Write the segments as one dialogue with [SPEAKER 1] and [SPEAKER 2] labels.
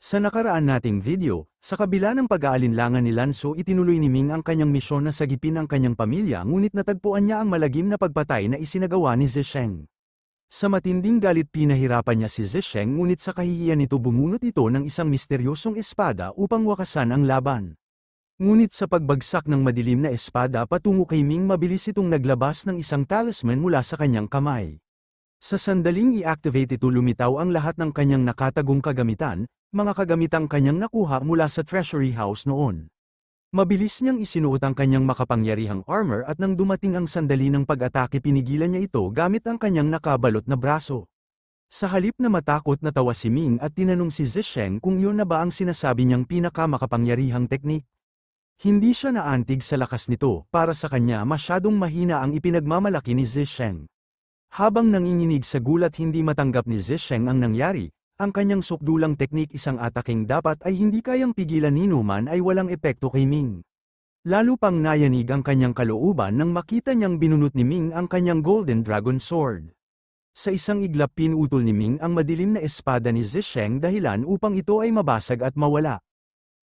[SPEAKER 1] Sa nakaraan nating video, sa kabila ng pag-aalinlangan ni Lanzo itinuloy ni Ming ang kanyang misyon na sagipin ang kanyang pamilya ngunit natagpuan niya ang malagim na pagpatay na isinagawa ni Zisheng. Sa matinding galit pinahirapan niya si Zisheng ngunit sa kahihiyan nito bumunot ito ng isang misteryosong espada upang wakasan ang laban. Ngunit sa pagbagsak ng madilim na espada patungo kay Ming mabilis itong naglabas ng isang talisman mula sa kanyang kamay. Sa sandaling i-activate ito lumitaw ang lahat ng kanyang nakatagong kagamitan, mga kagamitang kanyang nakuha mula sa Treasury House noon. Mabilis niyang isinuot ang kanyang makapangyarihang armor at nang dumating ang sandali ng pag-atake pinigilan niya ito gamit ang kanyang nakabalot na braso. Sa halip na matakot natawa si Ming at tinanong si Zisheng kung yun na ba ang sinasabi niyang pinakamakapangyarihang teknik. Hindi siya naantig sa lakas nito, para sa kanya masyadong mahina ang ipinagmamalaki ni Zisheng. Habang nanginginig sa gulat hindi matanggap ni Zisheng ang nangyari, ang kanyang sukdulang teknik isang ataking dapat ay hindi kayang pigilan ni Numan ay walang epekto kay Ming. Lalo pang nayanig ang kanyang kalooban nang makita niyang binunot ni Ming ang kanyang Golden Dragon Sword. Sa isang iglap pinutol ni Ming ang madilim na espada ni Zisheng dahilan upang ito ay mabasag at mawala.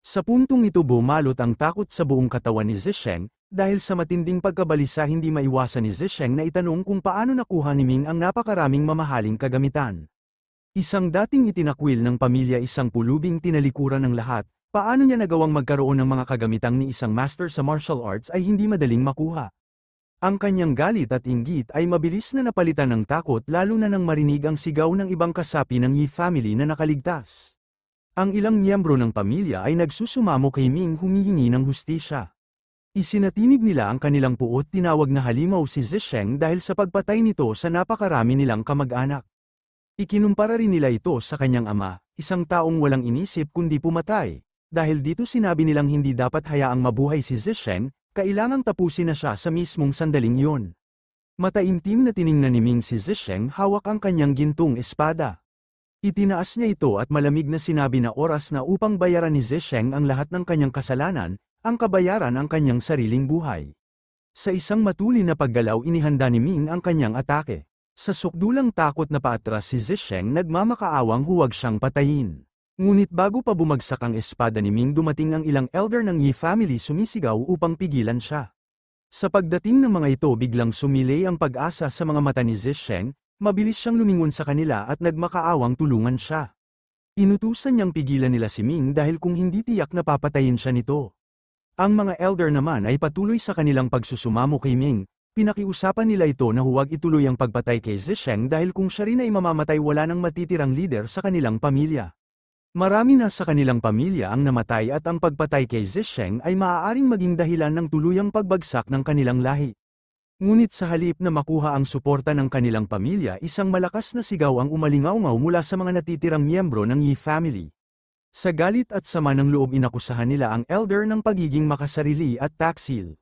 [SPEAKER 1] Sa puntong ito bumalot ang takot sa buong katawan ni Zisheng, dahil sa matinding pagkabalisa hindi maiwasan ni Zisheng na itanong kung paano nakuha ni Ming ang napakaraming mamahaling kagamitan. Isang dating itinakwil ng pamilya isang pulubing tinalikuran ng lahat, paano niya nagawang magkaroon ng mga kagamitang ni isang master sa martial arts ay hindi madaling makuha. Ang kanyang galit at inggit ay mabilis na napalitan ng takot lalo na nang marinig ang sigaw ng ibang kasapi ng Yi family na nakaligtas. Ang ilang miyembro ng pamilya ay nagsusumamo kay Ming humihingi ng hustisya. Isinatinig nila ang kanilang puot tinawag na halimaw si Zisheng dahil sa pagpatay nito sa napakarami nilang kamag-anak. Ikinumpara rin nila ito sa kanyang ama, isang taong walang inisip kundi pumatay. Dahil dito sinabi nilang hindi dapat hayaang mabuhay si Zisheng, kailangang tapusin na siya sa mismong sandaling iyon. Mataimtim na tiningnan ni Ming si Zisheng hawak ang kanyang gintong espada. Itinaas niya ito at malamig na sinabi na oras na upang bayaran ni Zisheng ang lahat ng kanyang kasalanan, ang kabayaran ang kanyang sariling buhay. Sa isang matulin na paggalaw inihanda ni Ming ang kanyang atake. Sa sukdulang takot na paatras si Zisheng nagmamakaawang huwag siyang patayin. Ngunit bago pa bumagsak ang espada ni Ming dumating ang ilang elder ng Yi family sumisigaw upang pigilan siya. Sa pagdating ng mga ito biglang sumilay ang pag-asa sa mga mata ni Zisheng, mabilis siyang lumingon sa kanila at nagmakaawang tulungan siya. Inutusan niyang pigilan nila si Ming dahil kung hindi tiyak na papatayin siya nito. Ang mga elder naman ay patuloy sa kanilang pagsusumamo kay Ming. Pinakiusapan nila ito na huwag ituloy ang pagpatay kay Zisheng dahil kung siya rin ay mamamatay wala nang matitirang leader sa kanilang pamilya. Marami na sa kanilang pamilya ang namatay at ang pagpatay kay Zisheng ay maaaring maging dahilan ng tuluyang pagbagsak ng kanilang lahi. Ngunit sa halip na makuha ang suporta ng kanilang pamilya isang malakas na sigaw ang umalingaw-ngaw mula sa mga natitirang miyembro ng Yi family. Sa galit at sama ng loob inakusahan nila ang elder ng pagiging makasarili at taksil.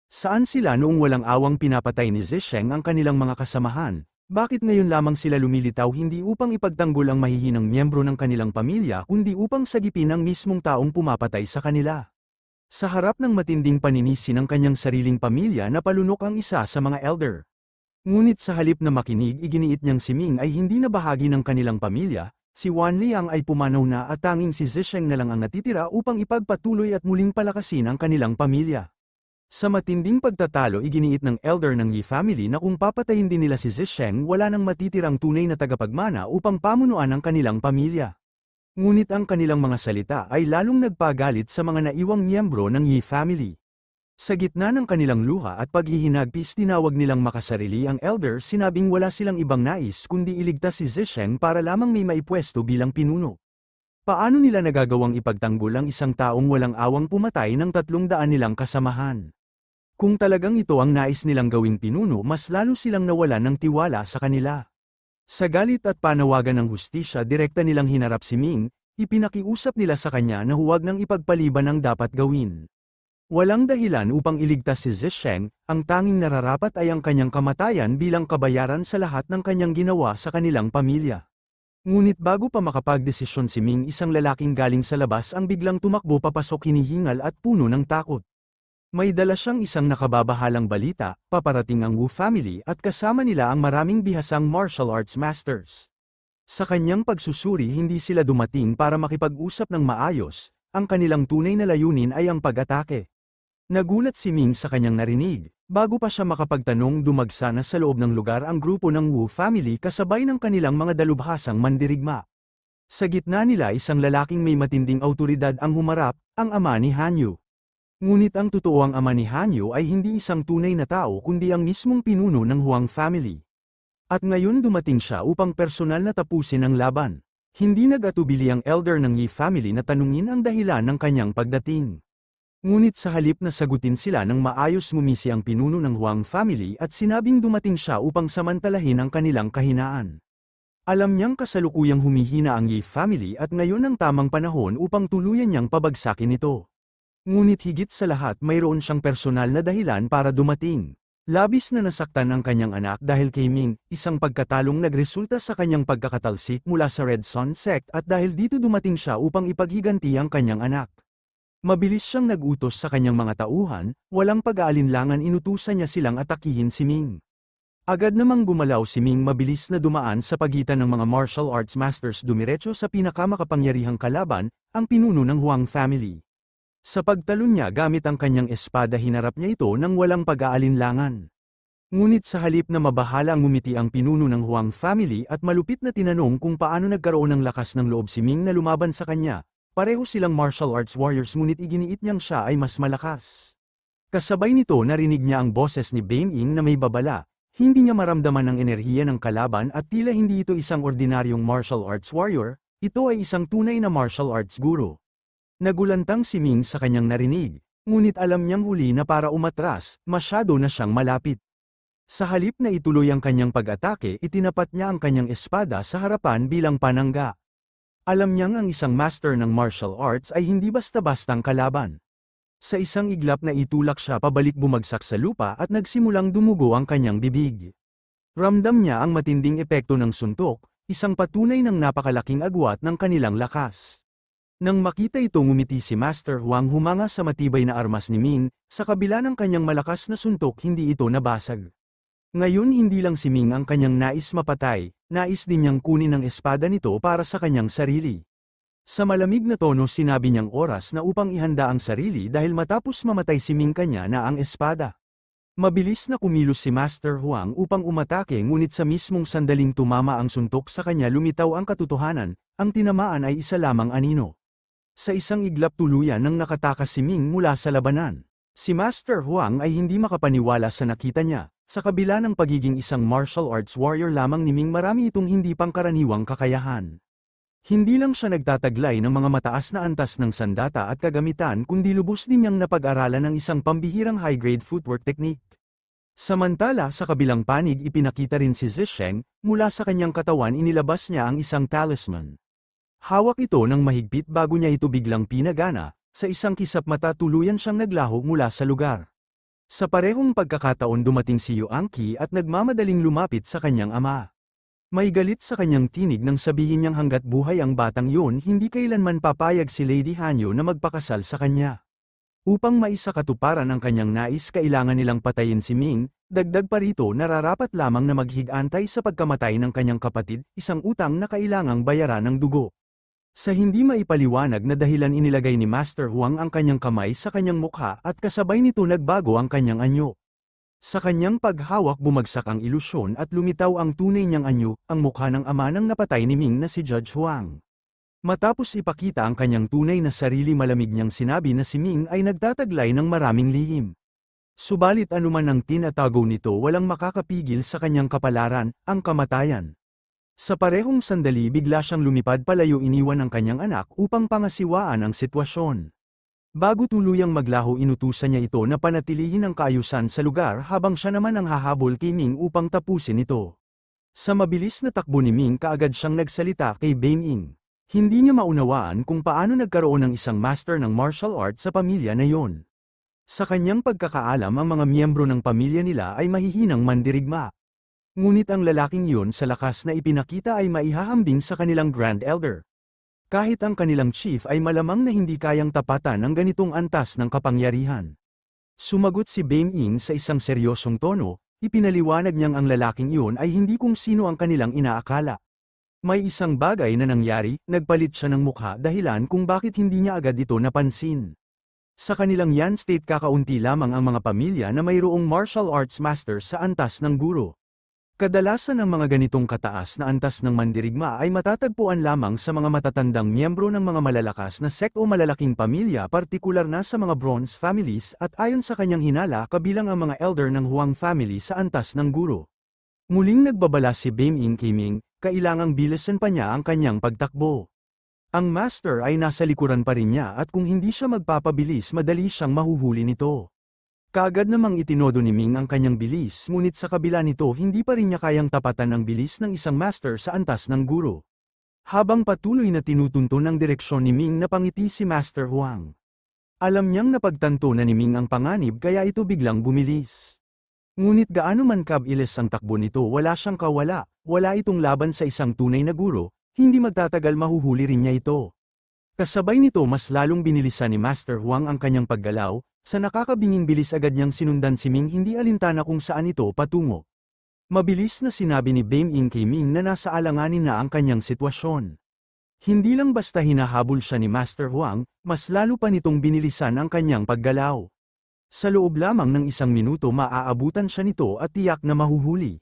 [SPEAKER 1] Saan sila noong walang awang pinapatay ni Zisheng ang kanilang mga kasamahan? Bakit ngayon lamang sila lumilitaw hindi upang ipagtanggol ang mahihinang miyembro ng kanilang pamilya kundi upang sagipin ang mismong taong pumapatay sa kanila? Sa harap ng matinding paninisi ng kanyang sariling pamilya napalunok ang isa sa mga elder. Ngunit sa halip na makinig iginiit niyang si Ming ay hindi na bahagi ng kanilang pamilya, si Wan Liang ay pumanaw na at tanging si Zisheng na lang ang natitira upang ipagpatuloy at muling palakasin ang kanilang pamilya. Sa matinding pagtatalo iginiit ng elder ng Yi family na kung papatayin din nila si Zisheng wala nang matitirang tunay na tagapagmana upang pamunuan ang kanilang pamilya. Ngunit ang kanilang mga salita ay lalong nagpagalit sa mga naiwang miyembro ng Yi family. Sa gitna ng kanilang luha at paghihinagpis tinawag nilang makasarili ang elder sinabing wala silang ibang nais kundi iligtas si Zisheng para lamang may maipwesto bilang pinuno. Paano nila nagagawang ipagtanggol ang isang taong walang awang pumatay ng 300 nilang kasamahan? Kung talagang ito ang nais nilang gawing pinuno mas lalo silang nawalan ng tiwala sa kanila. Sa galit at panawagan ng hustisya direkta nilang hinarap si Ming, ipinakiusap nila sa kanya na huwag nang ipagpaliban ang dapat gawin. Walang dahilan upang iligtas si Zisheng, ang tanging nararapat ay ang kanyang kamatayan bilang kabayaran sa lahat ng kanyang ginawa sa kanilang pamilya. Ngunit bago pa makapagdesisyon si Ming isang lalaking galing sa labas ang biglang tumakbo papasok hinihingal at puno ng takot. May dala siyang isang nakababahalang balita, paparating ang Wu family at kasama nila ang maraming bihasang martial arts masters. Sa kanyang pagsusuri hindi sila dumating para makipag-usap ng maayos, ang kanilang tunay na layunin ay ang pag-atake. Nagulat si Ming sa kanyang narinig. Bago pa siya makapagtanong dumagsa na sa loob ng lugar ang grupo ng Wu family kasabay ng kanilang mga dalubhasang mandirigma. Sa gitna nila isang lalaking may matinding awtoridad ang humarap, ang ama ni Hanyu. Ngunit ang totoong ama ni Hanyu ay hindi isang tunay na tao kundi ang mismong pinuno ng Huang family. At ngayon dumating siya upang personal na tapusin ang laban. Hindi nag-atubili ang elder ng Yi family na tanungin ang dahilan ng kanyang pagdating. Ngunit sa halip na sagutin sila ng maayos ngumisi ang pinuno ng Huang family at sinabing dumating siya upang samantalahin ang kanilang kahinaan. Alam niyang kasalukuyang humihina ang Yi family at ngayon ang tamang panahon upang tuluyan niyang pabagsakin ito. Ngunit higit sa lahat mayroon siyang personal na dahilan para dumating. Labis na nasaktan ang kanyang anak dahil kay Ming, isang pagkatalong nagresulta sa kanyang pagkakatalsik mula sa Red Sun Sect at dahil dito dumating siya upang ipaghiganti ang kanyang anak. Mabilis siyang nag-utos sa kanyang mga tauhan, walang pag-aalinlangan inutusan niya silang atakihin si Ming. Agad namang gumalaw si Ming mabilis na dumaan sa pagitan ng mga martial arts masters dumiretso sa pinakamakapangyarihang kalaban, ang pinuno ng Huang family. Sa pagtalon niya gamit ang kanyang espada hinarap niya ito nang walang pag-aalinlangan. Ngunit sa halip na mabahala ngumiti ang pinuno ng Huang family at malupit na tinanong kung paano nagkaroon ng lakas ng loob si Ming na lumaban sa kanya, pareho silang martial arts warriors ngunit iginiit niyang siya ay mas malakas. Kasabay nito narinig niya ang boses ni Beng Ying na may babala, hindi niya maramdaman ang enerhiya ng kalaban at tila hindi ito isang ordinaryong martial arts warrior, ito ay isang tunay na martial arts guru. Nagulantang si Ming sa kanyang narinig, ngunit alam niyang huli na para umatras, masyado na siyang malapit. Sa halip na ituloy ang kanyang pag-atake itinapat niya ang kanyang espada sa harapan bilang panangga. Alam niyang ang isang master ng martial arts ay hindi basta-bastang kalaban. Sa isang iglap na itulak siya pabalik bumagsak sa lupa at nagsimulang dumugo ang kanyang bibig. Ramdam niya ang matinding epekto ng suntok, isang patunay ng napakalaking agwat ng kanilang lakas. Nang makita ito ngumiti si Master Huang humanga sa matibay na armas ni Ming, sa kabila ng kanyang malakas na suntok hindi ito nabasag. Ngayon hindi lang si Ming ang kanyang nais mapatay, nais din niyang kunin ang espada nito para sa kanyang sarili. Sa malamig na tono sinabi niyang oras na upang ihanda ang sarili dahil matapos mamatay si Ming kanya na ang espada. Mabilis na kumilos si Master Huang upang umatake ngunit sa mismong sandaling tumama ang suntok sa kanya lumitaw ang katotohanan, ang tinamaan ay isa lamang anino. Sa isang iglap tuluyan nang nakatakas si Ming mula sa labanan. Si Master Huang ay hindi makapaniwala sa nakita niya, sa kabila ng pagiging isang martial arts warrior lamang ni Ming marami itong hindi pangkaraniwang kakayahan. Hindi lang siya nagtataglay ng mga mataas na antas ng sandata at kagamitan kundi lubos din niyang napag-aralan ng isang pambihirang high-grade footwork technique. Samantala sa kabilang panig ipinakita rin si Zisheng, mula sa kanyang katawan inilabas niya ang isang talisman. Hawak ito ng mahigpit bago niya ito biglang pinagana, sa isang kisap mata tuluyan siyang naglaho mula sa lugar. Sa parehong pagkakataon dumating si Yuan Qi at nagmamadaling lumapit sa kanyang ama. May galit sa kanyang tinig nang sabihin niyang hanggat buhay ang batang yun hindi kailanman papayag si Lady Hanyu na magpakasal sa kanya. Upang maisakatuparan ang kanyang nais kailangan nilang patayin si Ming, dagdag pa rito nararapat lamang na maghigantay sa pagkamatay ng kanyang kapatid, isang utang na kailangang bayaran ng dugo. Sa hindi maipaliwanag na dahilan inilagay ni Master Huang ang kanyang kamay sa kanyang mukha at kasabay nito nagbago ang kanyang anyo. Sa kanyang paghawak bumagsak ang ilusyon at lumitaw ang tunay niyang anyo, ang mukha ng ama ng napatay ni Ming na si Judge Huang. Matapos ipakita ang kanyang tunay na sarili malamig niyang sinabi na si Ming ay nagtataglay ng maraming lihim. Subalit anuman ang tinatago nito walang makakapigil sa kanyang kapalaran, ang kamatayan. Sa parehong sandali bigla siyang lumipad palayo iniwan ang kanyang anak upang pangasiwaan ang sitwasyon. Bago tuluyang maglaho inutusan niya ito na panatilihin ang kaayusan sa lugar habang siya naman ang hahabol kay Ming upang tapusin ito. Sa mabilis na takbo ni Ming kaagad siyang nagsalita kay Beng Ying. Hindi niya maunawaan kung paano nagkaroon ng isang master ng martial arts sa pamilya na yon. Sa kanyang pagkakaalam ang mga miyembro ng pamilya nila ay mahihinang mandirigma. Ngunit ang lalaking yun sa lakas na ipinakita ay maihahambing sa kanilang Grand Elder. Kahit ang kanilang chief ay malamang na hindi kayang tapatan ng ganitong antas ng kapangyarihan. Sumagot si Beng Ying sa isang seryosong tono, ipinaliwanag niyang ang lalaking iyon ay hindi kung sino ang kanilang inaakala. May isang bagay na nangyari, nagpalit siya ng mukha dahilan kung bakit hindi niya agad ito napansin. Sa kanilang Yan State kakaunti lamang ang mga pamilya na mayroong martial arts master sa antas ng guro. Kadalasan ang mga ganitong kataas na antas ng mandirigma ay matatagpuan lamang sa mga matatandang miyembro ng mga malalakas na sect o malalaking pamilya, partikular na sa mga bronze families, at ayon sa kanyang hinala kabilang ang mga elder ng Huang family sa antas ng guro. Muling nagbabala si Baming Kiming, kailangang bilisan pa niya ang kanyang pagtakbo. Ang master ay nasa likuran pa rin niya at kung hindi siya magpapabilis madali siyang mahuhuli nito. Kaagad namang itinodo ni Ming ang kanyang bilis, ngunit sa kabila nito hindi pa rin niya kayang tapatan ang bilis ng isang master sa antas ng guro. Habang patuloy na tinutunton ang direksyon ni Ming, napangiti si Master Huang. Alam niyang napagtanto na ni Ming ang panganib kaya ito biglang bumilis. Ngunit gaano man kabilis ang takbo nito, wala siyang kawala, wala itong laban sa isang tunay na guro, hindi magtatagal mahuhuli rin niya ito. Kasabay nito mas lalong binilisan ni Master Huang ang kanyang paggalaw, sa nakakabinging bilis agad niyang sinundan si Ming, hindi alintana kung saan ito patungo. Mabilis na sinabi ni Baming kay Ming na nasa alanganin na ang kanyang sitwasyon. Hindi lang basta hinahabol siya ni Master Huang, mas lalo pa nitong binilisan ang kanyang paggalaw. Sa loob lamang ng isang minuto maaabutan siya nito at tiyak na mahuhuli.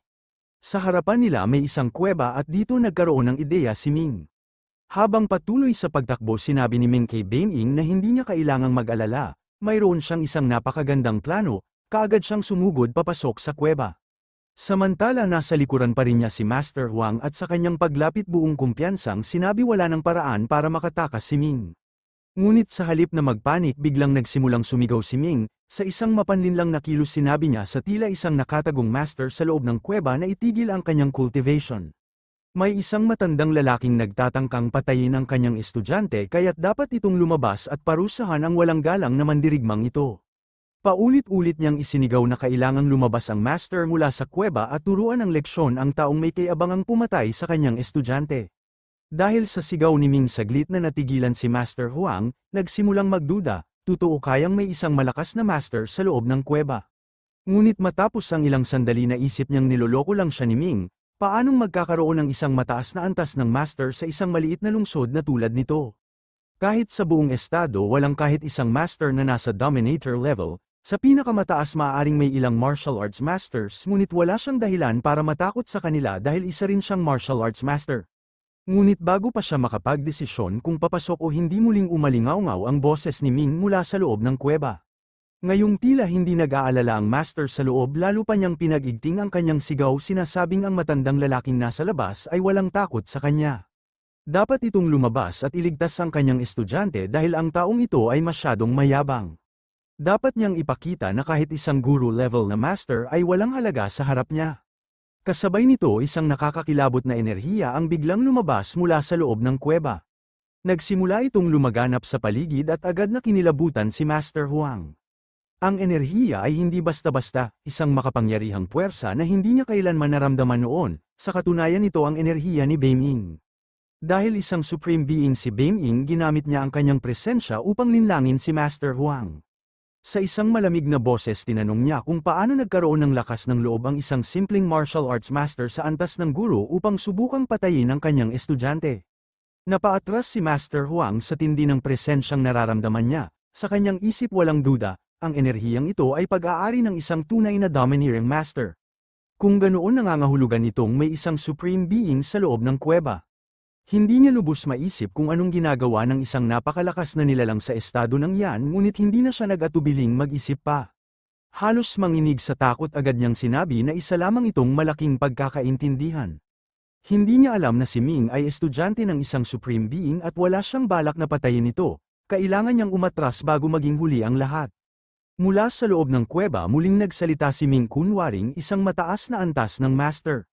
[SPEAKER 1] Sa harapan nila may isang kuweba at dito nagkaroon ng ideya si Ming. Habang patuloy sa pagtakbo sinabi ni Ming kay Baming na hindi niya kailangang mag-alala, mayroon siyang isang napakagandang plano, kaagad siyang sumugod papasok sa kuweba. Samantala nasa likuran pa rin niya si Master Huang at sa kanyang paglapit buong kumpiyansang sinabi wala ng paraan para makatakas si Ming. Ngunit sa halip na magpanik biglang nagsimulang sumigaw si Ming, sa isang mapanlinlang na kilos sinabi niya sa tila isang nakatagong master sa loob ng kuweba na itigil ang kanyang cultivation. May isang matandang lalaking nagtatangkang patayin ang kanyang estudyante kaya't dapat itong lumabas at parusahan ang walang galang na mandirigmang ito. Paulit-ulit niyang isinigaw na kailangang lumabas ang master mula sa kuweba at turuan ng leksyon ang taong may kayabangang pumatay sa kanyang estudyante. Dahil sa sigaw ni Ming saglit na natigilan si Master Huang, nagsimulang magduda, totoo kayang may isang malakas na master sa loob ng kuweba. Ngunit matapos ang ilang sandali naisip niyang niloloko lang siya ni Ming, paanong magkakaroon ng isang mataas na antas ng master sa isang maliit na lungsod na tulad nito? Kahit sa buong estado walang kahit isang master na nasa dominator level, sa pinakamataas maaaring may ilang martial arts masters ngunit wala siyang dahilan para matakot sa kanila dahil isa rin siyang martial arts master. Ngunit bago pa siya makapagdesisyon kung papasok o hindi muling umalingaw-ngaw ang boses ni Ming mula sa loob ng kuweba. Ngayong tila hindi nag-aalala ang master sa loob, lalo pa niyang pinag-igting ang kanyang sigaw, sinasabing ang matandang lalaking nasa labas ay walang takot sa kanya. Dapat itong lumabas at iligtas ang kanyang estudyante dahil ang taong ito ay masyadong mayabang. Dapat niyang ipakita na kahit isang guru level na master ay walang halaga sa harap niya. Kasabay nito isang nakakakilabot na enerhiya ang biglang lumabas mula sa loob ng kuweba. Nagsimula itong lumaganap sa paligid at agad na kinilabutan si Master Huang. Ang enerhiya ay hindi basta-basta, isang makapangyarihang puwersa na hindi niya kailanman naramdaman noon, sa katunayan ito ang enerhiya ni Baming. Dahil isang supreme being si Baming, ginamit niya ang kanyang presensya upang linlangin si Master Huang. Sa isang malamig na boses tinanong niya kung paano nagkaroon ng lakas ng loob ang isang simpleng martial arts master sa antas ng guro upang subukang patayin ang kanyang estudyante. Napaatras si Master Huang sa tindi ng presensyang nararamdaman niya, sa kanyang isip walang duda, ang enerhiyang ito ay pag-aari ng isang tunay na domineering master. Kung ganoon nangangahulugan itong may isang supreme being sa loob ng kuweba. Hindi niya lubos maisip kung anong ginagawa ng isang napakalakas na nilalang sa estado ng Yan, ngunit hindi na siya nag-atubiling mag-isip pa. Halos manginig sa takot agad niyang sinabi na isa lamang itong malaking pagkakaintindihan. Hindi niya alam na si Ming ay estudyante ng isang supreme being at wala siyang balak na patayin ito, kailangan niyang umatras bago maging huli ang lahat. Mula sa loob ng kuweba muling nagsalita si Ming, kunwaring isang mataas na antas ng master.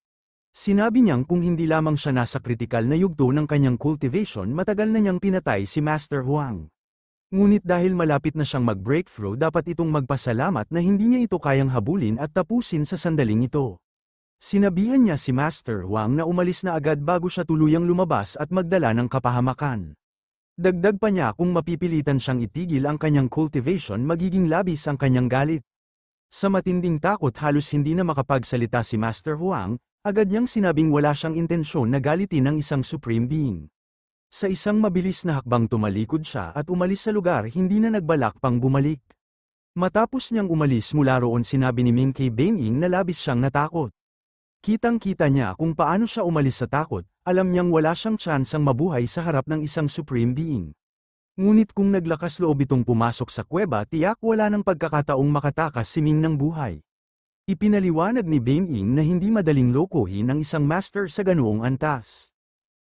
[SPEAKER 1] Sinabi niyang kung hindi lamang siya nasa kritikal na yugto ng kanyang cultivation, matagal na niyang pinatay si Master Huang. Ngunit dahil malapit na siyang mag-breakthrough, dapat itong magpasalamat na hindi niya ito kayang habulin at tapusin sa sandaling ito. Sinabihan niya si Master Huang na umalis na agad bago siya tuluyang lumabas at magdala ng kapahamakan. Dagdag pa niya kung mapipilitan siyang itigil ang kanyang cultivation, magiging labis ang kanyang galit. Sa matinding takot halos hindi na makapagsalita si Master Huang, Agad niyang sinabing wala siyang intensyon na galitin ang isang supreme being. Sa isang mabilis na hakbang tumalikod siya at umalis sa lugar, hindi na nagbalak pang bumalik. Matapos niyang umalis mula roon, sinabi ni Ming kay Beiming na labis siyang natakot. Kitang-kita niya kung paano siya umalis sa takot, alam niyang wala siyang tsansang mabuhay sa harap ng isang supreme being. Ngunit kung naglakas loob itong pumasok sa kuweba, tiyak wala ng pagkakataong makatakas si Ming ng buhay. Ipinaliwanag ni Beiming na hindi madaling lokohin ang isang master sa ganoong antas.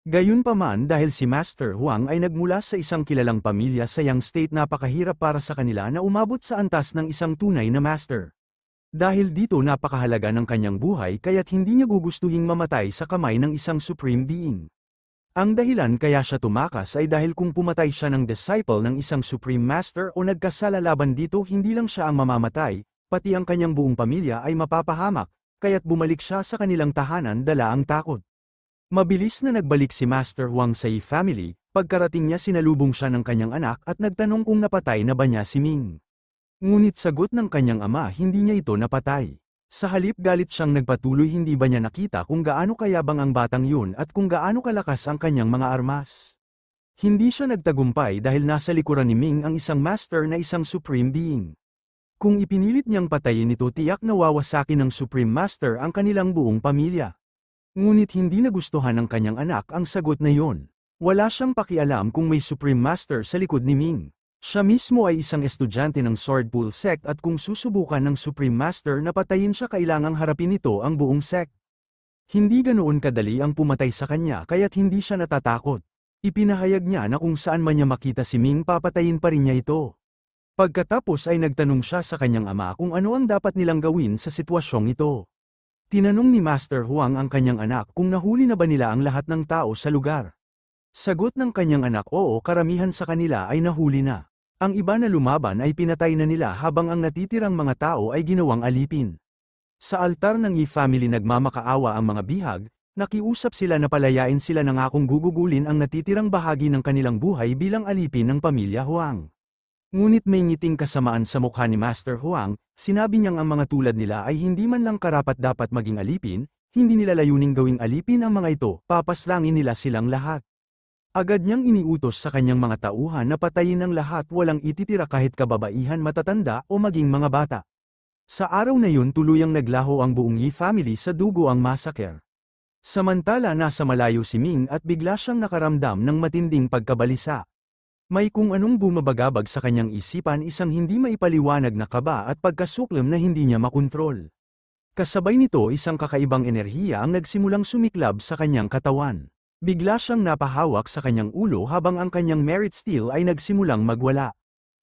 [SPEAKER 1] Gayunpaman, dahil si Master Huang ay nagmula sa isang kilalang pamilya sa Yang State, napakahirap para sa kanila na umabot sa antas ng isang tunay na master. Dahil dito napakahalaga ng kanyang buhay, kaya't hindi niya gugustuhing mamatay sa kamay ng isang supreme being. Ang dahilan kaya siya tumakas ay dahil kung pumatay siya ng disciple ng isang supreme master o nagkasala laban dito, hindi lang siya ang mamamatay, pati ang kanyang buong pamilya ay mapapahamak, kaya't bumalik siya sa kanilang tahanan dala ang takot. Mabilis na nagbalik si Master Huang sa Yi family, pagkarating niya sinalubong siya ng kanyang anak at nagtanong kung napatay na ba niya si Ming. Ngunit sagot ng kanyang ama, hindi niya ito napatay. Sa halip galit siyang nagpatuloy, hindi ba niya nakita kung gaano kayabang ang batang yun at kung gaano kalakas ang kanyang mga armas. Hindi siya nagtagumpay dahil nasa likuran ni Ming ang isang master na isang supreme being. Kung ipinilit niyang patayin ito, tiyak na wawasakin ng Supreme Master ang kanilang buong pamilya. Ngunit hindi nagustuhan ng kanyang anak ang sagot na iyon. Wala siyang pakialam kung may Supreme Master sa likod ni Ming. Siya mismo ay isang estudyante ng Swordpool Sect at kung susubukan ng Supreme Master na patayin siya, kailangang harapin nito ang buong sect. Hindi ganoon kadali ang pumatay sa kanya, kaya't hindi siya natatakot. Ipinahayag niya na kung saan man niya makita si Ming, papatayin pa rin niya ito. Pagkatapos ay nagtanong siya sa kanyang ama kung ano ang dapat nilang gawin sa sitwasyong ito. Tinanong ni Master Huang ang kanyang anak kung nahuli na ba nila ang lahat ng tao sa lugar. Sagot ng kanyang anak, oo, karamihan sa kanila ay nahuli na. Ang iba na lumaban ay pinatay na nila, habang ang natitirang mga tao ay ginawang alipin. Sa altar ng Yi family nagmamakaawa ang mga bihag, nakiusap sila na palayain sila ng akong gugugulin ang natitirang bahagi ng kanilang buhay bilang alipin ng pamilya Huang. Ngunit may ngiting kasamaan sa mukha ni Master Huang, sinabi niyang ang mga tulad nila ay hindi man lang karapat-dapat maging alipin, hindi nila layuning gawing alipin ang mga ito, papaslangin nila silang lahat. Agad niyang iniutos sa kanyang mga tauhan na patayin ang lahat, walang ititira kahit kababaihan, matatanda o maging mga bata. Sa araw na yun tuluyang naglaho ang buong Yi family sa dugo ang massacre. Samantala nasa malayo si Ming at bigla siyang nakaramdam ng matinding pagkabalisa. May kung anong bumabagabag sa kanyang isipan, isang hindi maipaliwanag na kaba at pagkasuklam na hindi niya makontrol. Kasabay nito isang kakaibang enerhiya ang nagsimulang sumiklab sa kanyang katawan. Bigla siyang napahawak sa kanyang ulo habang ang kanyang merit steel ay nagsimulang magwala.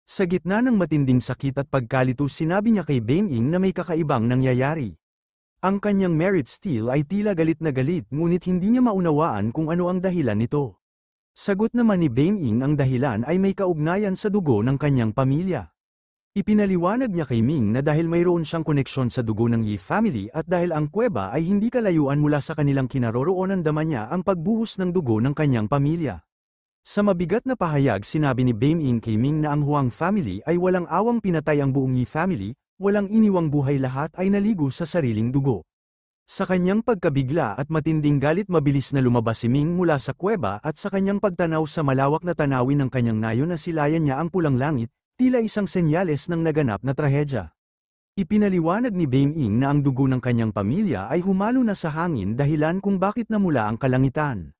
[SPEAKER 1] Sa gitna ng matinding sakit at pagkalito, sinabi niya kay Beiming na may kakaibang nangyayari. Ang kanyang merit steel ay tila galit na galit, ngunit hindi niya maunawaan kung ano ang dahilan nito. Sagot naman ni Beiming ang dahilan ay may kaugnayan sa dugo ng kanyang pamilya. Ipinaliwanag niya kay Ming na dahil mayroon siyang koneksyon sa dugo ng Yi family at dahil ang kuweba ay hindi kalayuan mula sa kanilang kinaroroonan, dama niya ang pagbuhos ng dugo ng kanyang pamilya. Sa mabigat na pahayag, sinabi ni Beiming kay Ming na ang Huang family ay walang awang pinatay ang buong Yi family, walang iniwang buhay, lahat ay naligo sa sariling dugo. Sa kanyang pagkabigla at matinding galit, mabilis na lumabas si Ming mula sa kuweba at sa kanyang pagtanaw sa malawak na tanawin ng kanyang nayo, nasilayan niya ang pulang langit, tila isang senyales ng naganap na trahedya. Ipinaliwanag ni Beiming na ang dugo ng kanyang pamilya ay humalo na sa hangin, dahilan kung bakit namula ang kalangitan.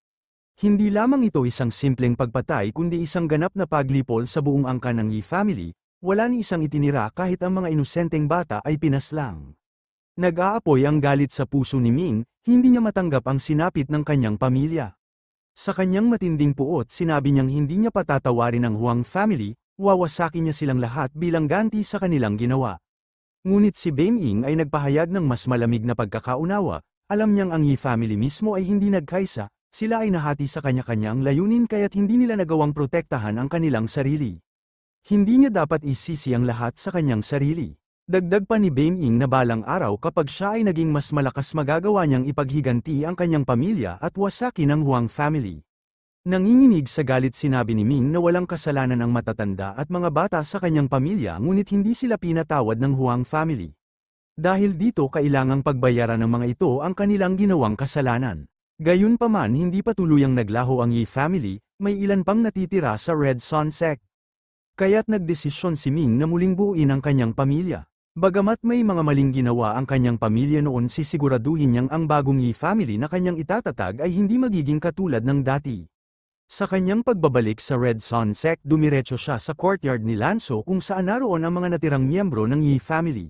[SPEAKER 1] Hindi lamang ito isang simpleng pagpatay kundi isang ganap na paglipol sa buong angkan ng Yi family, wala ni isang itinira kahit ang mga inosenteng bata ay pinaslang. Nag-aapoy ang galit sa puso ni Ming, hindi niya matanggap ang sinapit ng kanyang pamilya. Sa kanyang matinding puot, sinabi niyang hindi niya patatawarin ang Huang family, wawasakin niya silang lahat bilang ganti sa kanilang ginawa. Ngunit si Beiming ay nagpahayag ng mas malamig na pagkakaunawa, alam niyang ang Yi family mismo ay hindi nagkaisa, sila ay nahati sa kanya-kanyang layunin kaya't hindi nila nagawang protektahan ang kanilang sarili. Hindi niya dapat isisi ang lahat sa kanyang sarili. Dagdag pa ni Beiming na balang araw kapag siya ay naging mas malakas, magagawa niyang ipaghiganti ang kanyang pamilya at wasakin ang Huang family. Nanginginig sa galit, sinabi ni Ming na walang kasalanan ang matatanda at mga bata sa kanyang pamilya, ngunit hindi sila pinatawad ng Huang family. Dahil dito kailangang pagbayaran ng mga ito ang kanilang ginawang kasalanan. Gayunpaman hindi pa tuluyang naglaho ang Yi family, may ilan pang natitira sa Red Sun sect. Kaya't nagdesisyon si Ming na muling buuin ang kanyang pamilya. Bagamat may mga maling ginawa ang kanyang pamilya noon, sisiguraduhin niyang ang bagong Yi family na kanyang itatatag ay hindi magiging katulad ng dati. Sa kanyang pagbabalik sa Red Sun sect, dumiretso siya sa courtyard ni Lanso kung saan naroon ang mga natirang miyembro ng Yi family.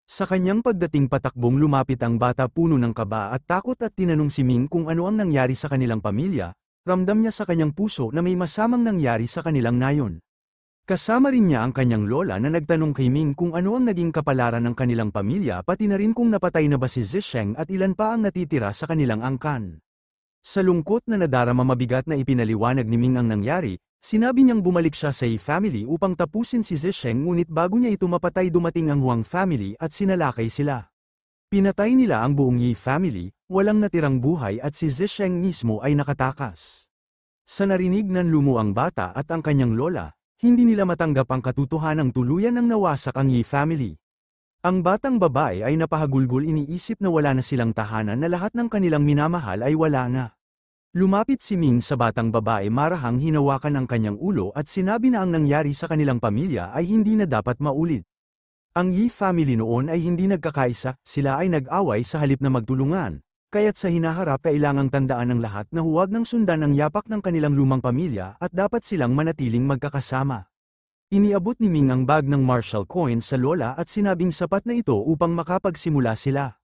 [SPEAKER 1] Sa kanyang pagdating patakbong lumapit ang bata, puno ng kaba at takot, at tinanong si Ming kung ano ang nangyari sa kanilang pamilya. Ramdam niya sa kanyang puso na may masamang nangyari sa kanilang nayon. Kasama rin niya ang kanyang lola na nagtanong kay Ming kung ano ang naging kapalaran ng kanilang pamilya, pati na rin kung napatay na ba si Zisheng at ilan pa ang natitira sa kanilang angkan. Sa lungkot na nadarama, mabigat na ipinaliwanag ni Ming ang nangyari. Sinabi niyang bumalik siya sa Yi family upang tapusin si Zisheng, ngunit bago niya ito mapatay dumating ang Huang family at sinalakay sila. Pinatay nila ang buong Yi family, walang natirang buhay at si Zisheng mismo ay nakatakas. Sa narinig ng lumo ang bata at ang kanyang lola, hindi nila matanggap ang katotohanang tuluyan ng nawasak ang Yi family. Ang batang babae ay napahagulgol, iniisip na wala na silang tahanan, na lahat ng kanilang minamahal ay wala na. Lumapit si Ming sa batang babae, marahang hinawakan ang kanyang ulo at sinabi na ang nangyari sa kanilang pamilya ay hindi na dapat maulit. Ang Yi family noon ay hindi nagkakaisa, sila ay nag-away sa halip na magtulungan, kaya't sa hinaharap kailangang tandaan ng lahat na huwag nang sundan ang yapak ng kanilang lumang pamilya at dapat silang manatiling magkakasama. Iniabot ni Ming ang bag ng Marshall coins sa lola at sinabing sapat na ito upang makapagsimula sila.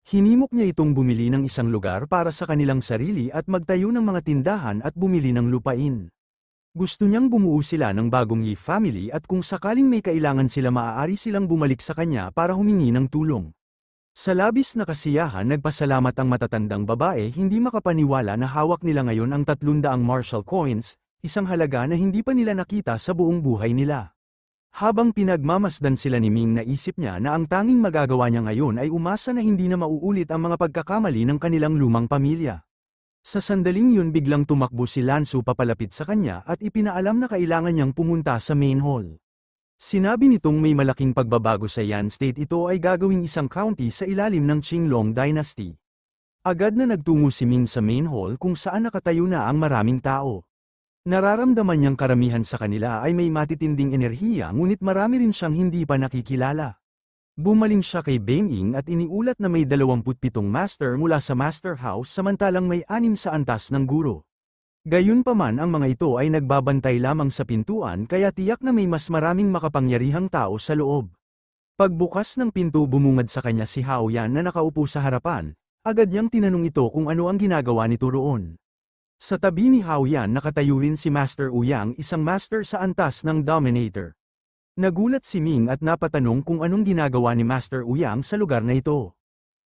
[SPEAKER 1] Hinimok niya itong bumili ng isang lugar para sa kanilang sarili at magtayo ng mga tindahan at bumili ng lupain. Gusto niyang bumuo sila ng bagong Yi family at kung sakaling may kailangan sila, maaari silang bumalik sa kanya para humingi ng tulong. Sa labis na kasiyahan, nagpasalamat ang matatandang babae, hindi makapaniwala na hawak nila ngayon ang 300 Marshall coins, isang halaga na hindi pa nila nakita sa buong buhay nila. Habang pinagmamasdan sila ni Ming, naisip niya na ang tanging magagawa niya ngayon ay umasa na hindi na mauulit ang mga pagkakamali ng kanilang lumang pamilya. Sa sandaling yun, biglang tumakbo si Lansu papalapit sa kanya at ipinaalam na kailangan niyang pumunta sa main hall. Sinabi nitong may malaking pagbabago sa Yan State, ito ay gagawing isang county sa ilalim ng Qinglong Dynasty. Agad na nagtungo si Ming sa main hall kung saan nakatayo na ang maraming tao. Nararamdaman niyang karamihan sa kanila ay may matitinding enerhiya, ngunit marami rin siyang hindi pa nakikilala. Bumaling siya kay Beng-ing at iniulat na may 27 master mula sa Master House, samantalang may 6 sa antas ng guro. Gayunpaman, ang mga ito ay nagbabantay lamang sa pintuan, kaya tiyak na may mas maraming makapangyarihang tao sa loob. Pagbukas ng pinto, bumungad sa kanya si Hao Yan na nakaupo sa harapan. Agad niyang tinanong ito kung ano ang ginagawa nito roon. Sa tabi ni Hao Yan nakatayo rin si Master Ouyang, isang master sa antas ng Dominator. Nagulat si Ming at napatanong kung anong ginagawa ni Master Ouyang sa lugar na ito.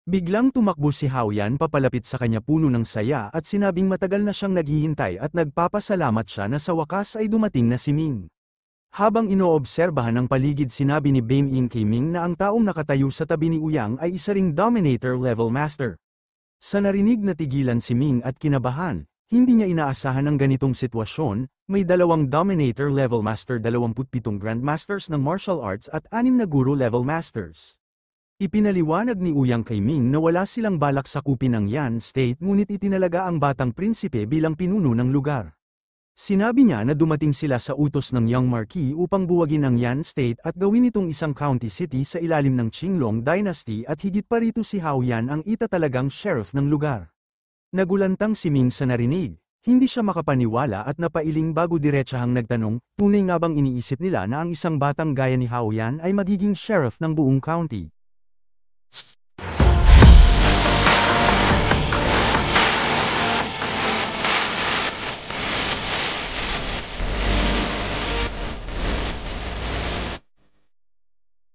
[SPEAKER 1] Biglang tumakbo si Hao Yan papalapit sa kanya, puno ng saya, at sinabing matagal na siyang naghihintay at nagpapasalamat siya na sa wakas ay dumating na si Ming. Habang inoobserbahan ang paligid, sinabi ni Beng-ing kay Ming na ang taong nakatayo sa tabi ni Ouyang ay isa ring Dominator level master. Sa narinig, natigilan si Ming at kinabahan. Hindi niya inaasahan ang ganitong sitwasyon. May 2 Dominator level master, 27 Grandmasters ng martial arts at 6 na Guru level masters. Ipinaliwanag ni Ouyang kay Ming na wala silang balak sakupin ang Yan State, ngunit itinalaga ang batang prinsipe bilang pinuno ng lugar. Sinabi niya na dumating sila sa utos ng Young Marquis upang buwagin ang Yan State at gawin itong isang county city sa ilalim ng Qinglong Dynasty, at higit pa rito si Hao Yan ang itatalagang sheriff ng lugar. Nagulantang si Ming sa narinig. Hindi siya makapaniwala at napailing bago diretsahang nagtanong, tunay nga bang iniisip nila na ang isang batang gaya ni Hao Yan ay magiging sheriff ng buong county?